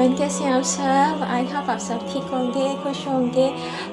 Everyone, कैसे हैं आप सब। आई होप आप सब ठीक होंगे, खुश होंगे।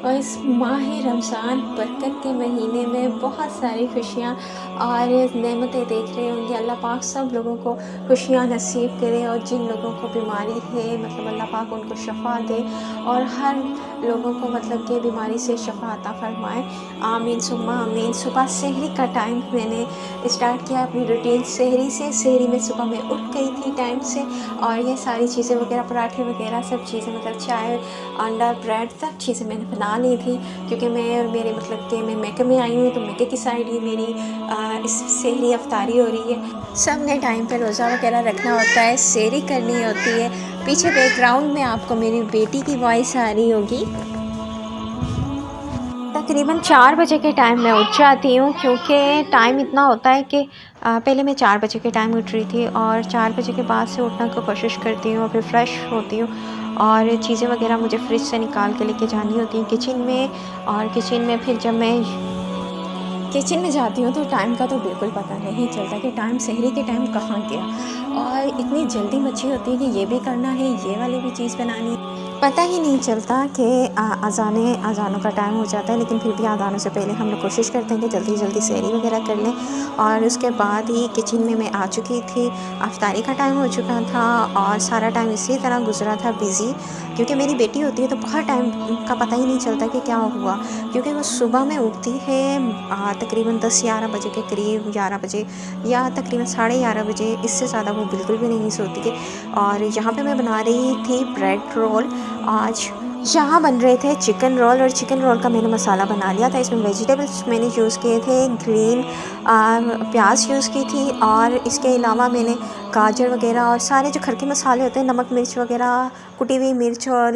और इस माह रमज़ान बरकत के महीने में बहुत सारी खुशियाँ और नेमतें देख रहे होंगे। अल्लाह पाक सब लोगों को खुशियाँ नसीब करे और जिन लोगों को बीमारी है मतलब अल्लाह पाक उनको शफ़ा दे और हर लोगों को मतलब कि बीमारी से शफ़ा अता फ़रमाए। आमीन सुम्मा आमीन। सुबह सहरी का टाइम मैंने स्टार्ट किया अपनी रूटीन सहरी से। सहरी में सुबह मैं उठ गई थी टाइम से और ये सारी चीज़ें वगैरह पराठे वगैरह सब चीज़ें मतलब चाय अंडा ब्रेड सब चीज़ें मैंने बना ली थी, क्योंकि मैं और मेरे मतलब कि मैं मेके में आई हूँ तो मेके की साइड ही मेरी इस सहरी अफ्तारी हो रही है। सब ने टाइम पे रोज़ा वगैरह रखना होता है, सहरी करनी होती है। पीछे बैकग्राउंड में आपको मेरी बेटी की वॉइस आ रही होगी। तकरीबन 4 बजे के टाइम मैं उठ जाती हूँ, क्योंकि टाइम इतना होता है कि पहले मैं 4 बजे के टाइम उठ रही थी और 4 बजे के बाद से उठने की कोशिश करती हूँ, फिर फ्रेश होती हूँ और चीज़ें वगैरह मुझे फ्रिज से निकाल के लेके जानी होती हैं किचन में। और किचन में फिर जब मैं किचन में जाती हूँ तो टाइम का तो बिल्कुल पता नहीं चलता कि टाइम सहरी के टाइम कहाँ गया, और इतनी जल्दी मची होती है कि ये भी करना है, ये वाली भी चीज़ बनानी है। पता ही नहीं चलता कि अज़ानों का टाइम हो जाता है, लेकिन फिर भी अज़ानों से पहले हम लोग कोशिश करते हैं कि जल्दी जल्दी सहरी वगैरह कर लें। और उसके बाद ही किचन में मैं आ चुकी थी। अफ्तारी का टाइम हो चुका था और सारा टाइम इसी तरह गुजरा था बिज़ी, क्योंकि मेरी बेटी होती है तो बहुत टाइम का पता ही नहीं चलता कि क्या हुआ, क्योंकि वो सुबह में उठती है तकरीबन 10-11 बजे के करीब, 11 बजे या तकरीबन 11:30 बजे, इससे ज़्यादा वो बिल्कुल भी नहीं सोती है। और यहाँ पे मैं बना रही थी ब्रेड रोल। आज यहाँ बन रहे थे चिकन रोल, और चिकन रोल का मैंने मसाला बना लिया था। इसमें वेजिटेबल्स मैंने यूज़ किए थे, ग्रीन प्याज यूज़ की थी, और इसके अलावा मैंने गाजर वगैरह और सारे जो घर के मसाले होते हैं, नमक मिर्च वगैरह, कुटी हुई मिर्च और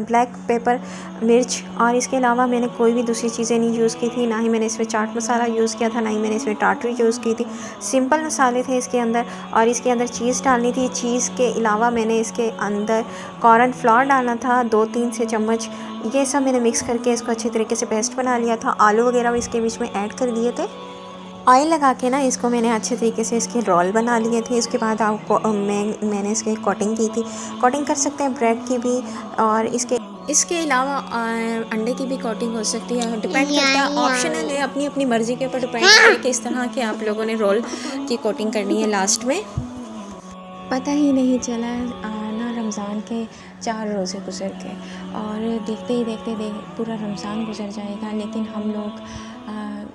ब्लैक पेपर मिर्च, और इसके अलावा मैंने कोई भी दूसरी चीज़ें नहीं यूज़ की थी। ना ही मैंने इसमें चाट मसाला यूज़ किया था, ना ही मैंने इसमें टाटरी यूज़ की थी। सिंपल मसाले थे इसके अंदर। और इसके अंदर चीज़ डालनी थी। चीज़ के अलावा मैंने इसके अंदर कॉर्न फ्लोर डालना था 2-3 से चम्मच। ये सब मैंने मिक्स करके इसको अच्छी तरीके से पेस्ट बना लिया था। आलू वगैरह भी इसके बीच में ऐड कर दिए थे। ऑयल लगा के ना इसको मैंने अच्छे तरीके से इसके रोल बना लिए थे। इसके बाद आपको मैंने इसकी कोटिंग की थी। कोटिंग कर सकते हैं ब्रेड की भी, और इसके अलावा अंडे की भी कोटिंग हो सकती है। डिपेंड करता है, ऑप्शनल है, अपनी अपनी मर्ज़ी के ऊपर डिपेंड करता है कि इस तरह के आप लोगों ने रोल की कोटिंग करनी है। लास्ट में पता ही नहीं चला ना रमज़ान के 4 रोज़े गुज़र गए, और देखते ही देखते पूरा रमज़ान गुज़र जाएगा, लेकिन हम लोग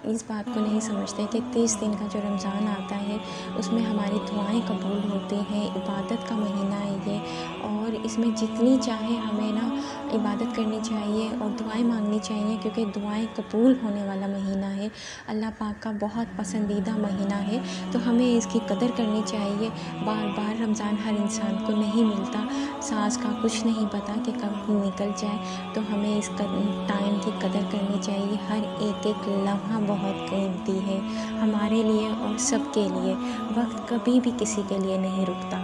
इस बात को नहीं समझते कि 30 दिन का जो रमज़ान आता है उसमें हमारी दुआएं कबूल होती हैं। इबादत का महीना है ये, और इसमें जितनी चाहे हमें ना इबादत करनी चाहिए और दुआएं मांगनी चाहिए, क्योंकि दुआएं कबूल होने वाला महीना है। अल्लाह पाक का बहुत पसंदीदा महीना है, तो हमें इसकी कदर करनी चाहिए। बार बार रमज़ान हर इंसान को नहीं मिलता, सांस का कुछ नहीं पता कि कब निकल जाए, तो हमें इस टाइम की कदर करनी चाहिए। हर एक एक लम्हा बहुत कीमती है हमारे लिए और सबके लिए। वक्त कभी भी किसी के लिए नहीं रुकता।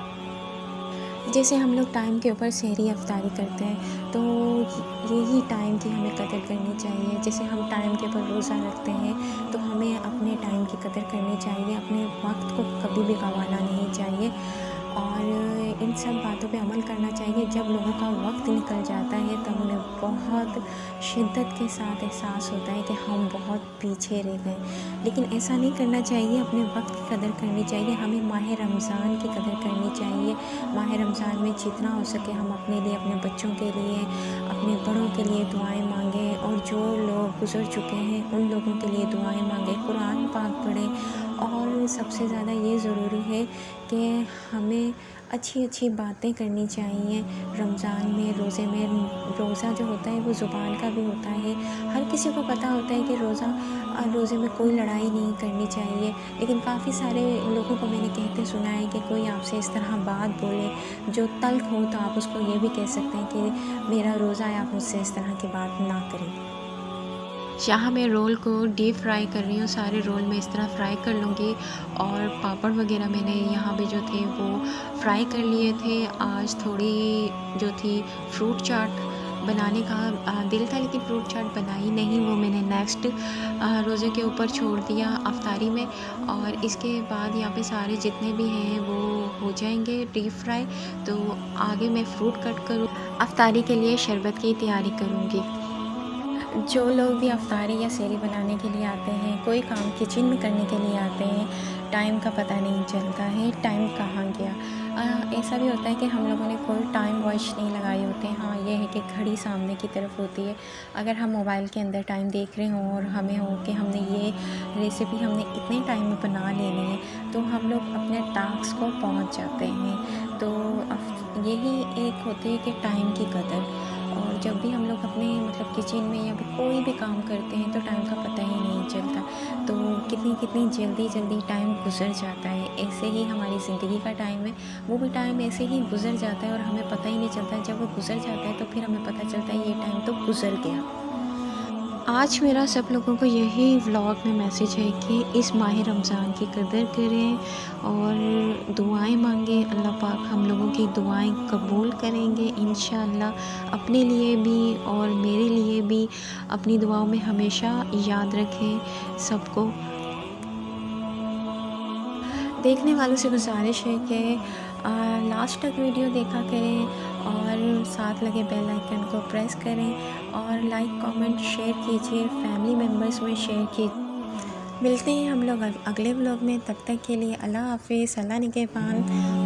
जैसे हम लोग टाइम के ऊपर सहरी अफ्तारी करते हैं, तो यही टाइम की हमें कदर करनी चाहिए। जैसे हम टाइम के ऊपर रोज़ा रखते हैं, तो हमें अपने टाइम की कदर करनी चाहिए, अपने वक्त को कभी भी गंवाना नहीं चाहिए, और इन सब बातों पे अमल करना चाहिए। जब लोगों का वक्त निकल जाता है तब उन्हें बहुत शिद्दत के साथ एहसास होता है कि हम बहुत पीछे रह गए, लेकिन ऐसा नहीं करना चाहिए। अपने वक्त की कदर करनी चाहिए। हमें माह रमज़ान की कदर करनी चाहिए। माह रमज़ान में जितना हो सके हम अपने लिए, अपने बच्चों के लिए, अपने बड़ों के लिए दुआएं मांगें, और जो लोग गुज़र चुके हैं उन लोगों के लिए दुआएं मांगें, कुरान पाक पढ़ें। और सबसे ज़्यादा ये ज़रूरी है कि हमें अच्छी अच्छी बातें करनी चाहिए रमज़ान में, रोज़े में। रोज़ा जो होता है वो ज़ुबान का भी होता है। हर किसी को पता होता है कि रोज़े में कोई लड़ाई नहीं करनी चाहिए, लेकिन काफ़ी सारे लोगों को मैंने कहते सुना है कि कोई आपसे इस तरह बात बोले जो तल्ख़ हो, तो आप उसको ये भी कह सकते हैं कि मेरा रोज़ा है, आप मुझसे इस तरह की बात ना करें। यहाँ मैं रोल को डीप फ्राई कर रही हूँ। सारे रोल मैं इस तरह फ्राई कर लूँगी, और पापड़ वगैरह मैंने यहाँ पे जो थे वो फ्राई कर लिए थे। आज थोड़ी जो थी फ्रूट चाट बनाने का दिल था, लेकिन फ्रूट चाट बनाई नहीं, वो मैंने नेक्स्ट रोज़े के ऊपर छोड़ दिया अफ्तारी में। और इसके बाद यहाँ पे सारे जितने भी हैं वो हो जाएंगे डीप फ्राई। तो आगे मैं फ्रूट कट करूँ, अफ्तारी के लिए शरबत की तैयारी करूँगी। जो लोग भी अफ्तारी या सेहरी बनाने के लिए आते हैं, कोई काम किचन में करने के लिए आते हैं, टाइम का पता नहीं चलता है, टाइम कहाँ गया। ऐसा भी होता है कि हम लोगों ने कोई टाइम वॉच नहीं लगाए होते हैं। हाँ, ये है कि घड़ी सामने की तरफ होती है। अगर हम मोबाइल के अंदर टाइम देख रहे हों और हमें हो कि हमने ये रेसिपी हमने इतने टाइम में बना लेनी है, तो हम लोग अपने टास्क को पहुंच जाते हैं। तो यही एक होती है कि टाइम की कदर। और जब भी हम लोग अपने मतलब किचन में या फिर कोई भी काम करते हैं तो टाइम का पता ही नहीं चलता। तो कितनी कितनी जल्दी जल्दी टाइम गुजर जाता है। ऐसे ही हमारी ज़िंदगी का टाइम है, वो भी टाइम ऐसे ही गुजर जाता है और हमें पता ही नहीं चलता। जब वो गुजर जाता है तो फिर हमें पता चलता है ये टाइम तो गुजर गया। आज मेरा सब लोगों को यही व्लॉग में मैसेज है कि इस माह रमज़ान की कदर करें और दुआएं मांगें। अल्लाह पाक हम लोगों की दुआएं कबूल करेंगे इंशाअल्लाह। अपने लिए भी और मेरे लिए भी अपनी दुआओं में हमेशा याद रखें सबको। देखने वालों से गुजारिश है कि लास्ट तक वीडियो देखा करें और साथ लगे बेल आइकन को प्रेस करें और लाइक कमेंट शेयर कीजिए, फैमिली मेम्बर्स में शेयर कीजिए। मिलते हैं हम लोग अगले व्लॉग में, तब तक के लिए अल्लाह हाफिज़, अल्लाह निगहबान।